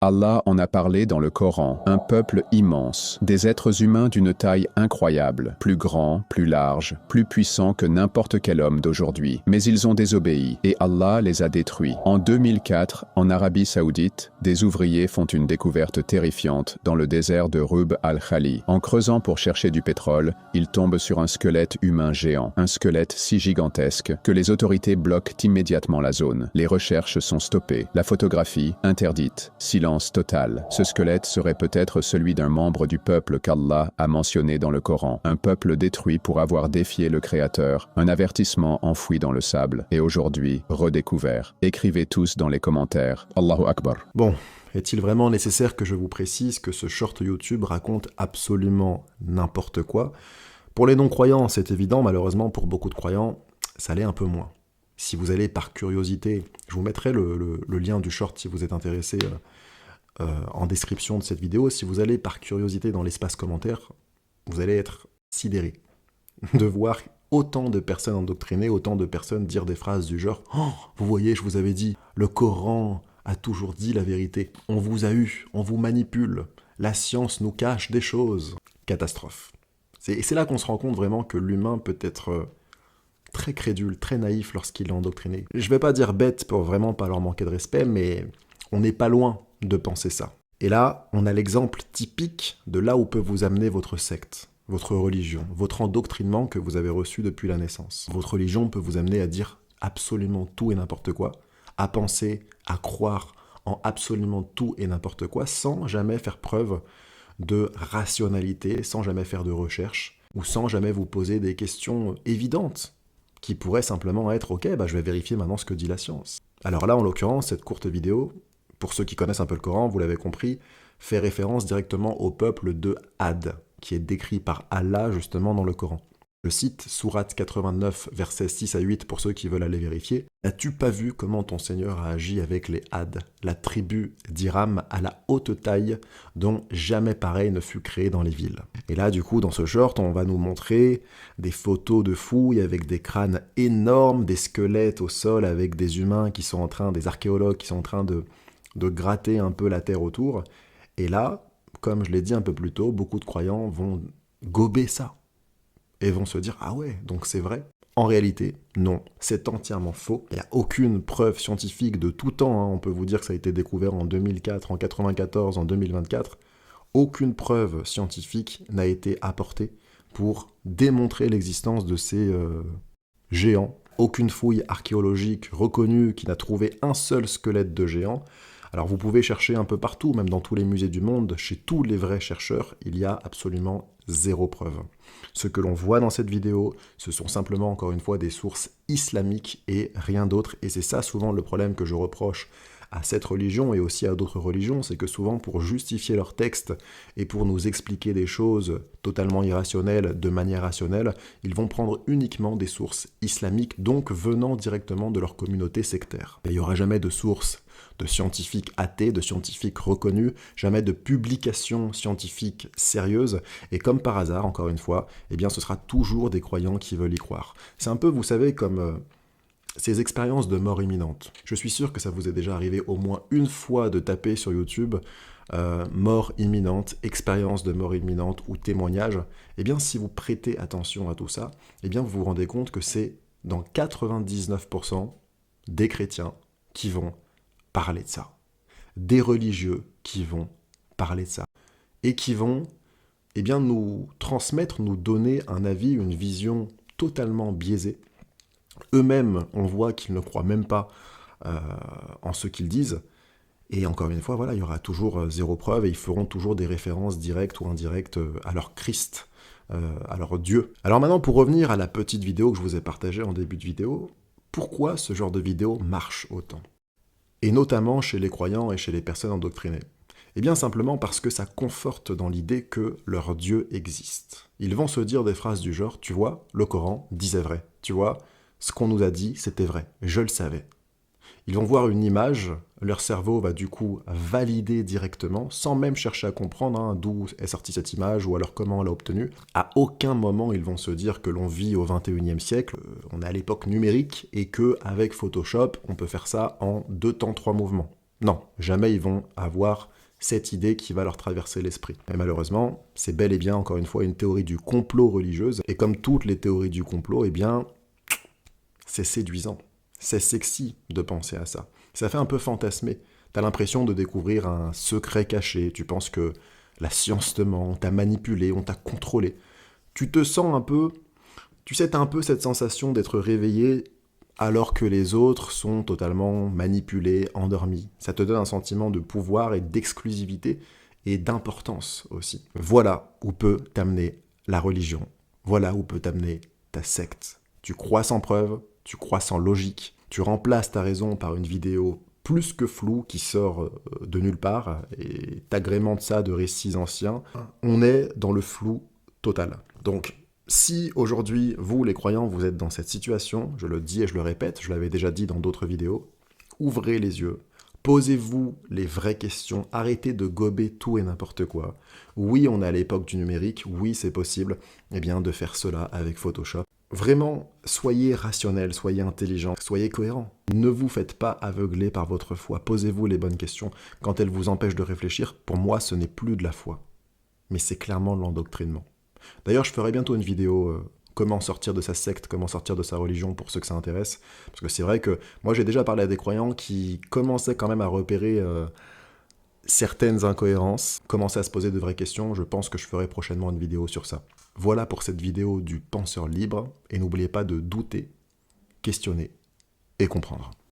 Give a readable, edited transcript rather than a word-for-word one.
Allah en a parlé dans le Coran, un peuple immense, des êtres humains d'une taille incroyable, plus grands, plus larges, plus puissants que n'importe quel homme d'aujourd'hui. Mais ils ont désobéi, et Allah les a détruits. En 2004, en Arabie Saoudite, des ouvriers font une découverte terrifiante dans le désert de Rub al-Khali. En creusant pour chercher du pétrole, ils tombent sur un squelette humain géant, un squelette si gigantesque que les autorités bloquent immédiatement la zone. Les recherches sont stoppées, la photographie interdite, silence total. Ce squelette serait peut-être celui d'un membre du peuple qu'Allah a mentionné dans le Coran, un peuple détruit pour avoir défié le Créateur, un avertissement enfoui dans le sable, et aujourd'hui redécouvert. Écrivez tous dans les commentaires. Allahu Akbar. Bon, est-il vraiment nécessaire que je vous précise que ce short YouTube raconte absolument n'importe quoi? Pour les non-croyants, c'est évident, malheureusement pour beaucoup de croyants, ça l'est un peu moins. Si vous allez par curiosité, je vous mettrai le lien du short si vous êtes intéressé en description de cette vidéo. Si vous allez par curiosité dans l'espace commentaire, vous allez être sidéré de voir autant de personnes endoctrinées, autant de personnes dire des phrases du genre « Oh, vous voyez, je vous avais dit, le Coran a toujours dit la vérité. On vous a eu, on vous manipule. La science nous cache des choses. » Catastrophe. Et c'est là qu'on se rend compte vraiment que l'humain peut être très crédule, très naïf lorsqu'il est endoctriné. Je ne vais pas dire bête pour vraiment pas leur manquer de respect, mais on n'est pas loin de penser ça. Et là, on a l'exemple typique de là où peut vous amener votre secte, votre religion, votre endoctrinement que vous avez reçu depuis la naissance. Votre religion peut vous amener à dire absolument tout et n'importe quoi, à penser, à croire en absolument tout et n'importe quoi, sans jamais faire preuve de rationalité, sans jamais faire de recherche, ou sans jamais vous poser des questions évidentes, qui pourraient simplement être « Ok, je vais vérifier maintenant ce que dit la science ». Alors là, en l'occurrence, cette courte vidéo, pour ceux qui connaissent un peu le Coran, vous l'avez compris, fait référence directement au peuple de Had, qui est décrit par Allah justement dans le Coran. Je cite Sourate 89, versets 6 à 8 pour ceux qui veulent aller vérifier. « N'as-tu pas vu comment ton Seigneur a agi avec les Had, la tribu d'Iram à la haute taille, dont jamais pareil ne fut créé dans les villes ?» Et là, du coup, dans ce short, on va nous montrer des photos de fouilles avec des crânes énormes, des squelettes au sol avec des humains qui sont en train, des archéologues qui sont en train de gratter un peu la terre autour. Et là, comme je l'ai dit un peu plus tôt, beaucoup de croyants vont gober ça et vont se dire « Ah ouais, donc c'est vrai ?» En réalité, non, c'est entièrement faux. Il n'y a aucune preuve scientifique de tout temps, on peut vous dire que ça a été découvert en 2004, en 94, en 2024. Aucune preuve scientifique n'a été apportée pour démontrer l'existence de ces géants. Aucune fouille archéologique reconnue qui n'a trouvé un seul squelette de géant. Alors vous pouvez chercher un peu partout, même dans tous les musées du monde, chez tous les vrais chercheurs, il y a absolument zéro preuve. Ce que l'on voit dans cette vidéo, ce sont simplement, encore une fois, des sources islamiques et rien d'autre. Et c'est ça souvent le problème que je reproche à cette religion et aussi à d'autres religions, c'est que souvent pour justifier leurs textes et pour nous expliquer des choses totalement irrationnelles de manière rationnelle, ils vont prendre uniquement des sources islamiques, donc venant directement de leur communauté sectaire. Et il n'y aura jamais de sources de scientifiques athées, de scientifiques reconnus, jamais de publications scientifiques sérieuses, et comme par hasard, encore une fois, eh bien ce sera toujours des croyants qui veulent y croire. C'est un peu, vous savez, comme ces expériences de mort imminente. Je suis sûr que ça vous est déjà arrivé au moins une fois de taper sur YouTube mort imminente, expérience de mort imminente ou témoignage. Eh bien, si vous prêtez attention à tout ça, eh bien vous vous rendez compte que c'est dans 99% des chrétiens qui vont parler de ça, des religieux qui vont parler de ça, et qui vont eh bien, nous transmettre, nous donner un avis, une vision totalement biaisée. Eux-mêmes, on voit qu'ils ne croient même pas en ce qu'ils disent, et encore une fois, voilà, il y aura toujours zéro preuve, et ils feront toujours des références directes ou indirectes à leur Christ, à leur Dieu. Alors maintenant, pour revenir à la petite vidéo que je vous ai partagée en début de vidéo, pourquoi ce genre de vidéo marche autant ? Et notamment chez les croyants et chez les personnes endoctrinées. Eh bien simplement parce que ça conforte dans l'idée que leur Dieu existe. Ils vont se dire des phrases du genre « Tu vois, le Coran disait vrai. Tu vois, ce qu'on nous a dit, c'était vrai. Je le savais. » Ils vont voir une image, leur cerveau va du coup valider directement, sans même chercher à comprendre d'où est sortie cette image ou alors comment on l'a obtenue. À aucun moment ils vont se dire que l'on vit au 21e siècle, on est à l'époque numérique et qu'avec Photoshop, on peut faire ça en 2 temps 3 mouvements. Non, jamais ils vont avoir cette idée qui va leur traverser l'esprit. Et malheureusement, c'est bel et bien, encore une fois, une théorie du complot religieuse. Et comme toutes les théories du complot, eh bien, c'est séduisant. C'est sexy de penser à ça. Ça fait un peu fantasmer. T'as l'impression de découvrir un secret caché. Tu penses que la science te ment, on t'a manipulé, on t'a contrôlé. Tu te sens un peu... Tu sais, t'as un peu cette sensation d'être réveillé alors que les autres sont totalement manipulés, endormis. Ça te donne un sentiment de pouvoir et d'exclusivité et d'importance aussi. Voilà où peut t'amener la religion. Voilà où peut t'amener ta secte. Tu crois sans preuve, tu crois sans logique, tu remplaces ta raison par une vidéo plus que floue qui sort de nulle part et t'agrémente ça de récits anciens. On est dans le flou total. Donc, si aujourd'hui, vous les croyants, vous êtes dans cette situation, je le dis et je le répète, je l'avais déjà dit dans d'autres vidéos, ouvrez les yeux, posez-vous les vraies questions, arrêtez de gober tout et n'importe quoi. Oui, on est à l'époque du numérique, oui, c'est possible de faire cela avec Photoshop. Vraiment, soyez rationnel, soyez intelligent, soyez cohérent. Ne vous faites pas aveugler par votre foi, posez-vous les bonnes questions. Quand elles vous empêchent de réfléchir, pour moi, ce n'est plus de la foi, mais c'est clairement de l'endoctrinement. D'ailleurs, je ferai bientôt une vidéo comment sortir de sa secte, comment sortir de sa religion pour ceux que ça intéresse. Parce que c'est vrai que moi, j'ai déjà parlé à des croyants qui commençaient quand même à repérer certaines incohérences, commençaient à se poser de vraies questions. Je pense que je ferai prochainement une vidéo sur ça. Voilà pour cette vidéo du penseur libre. Et n'oubliez pas de douter, questionner et comprendre.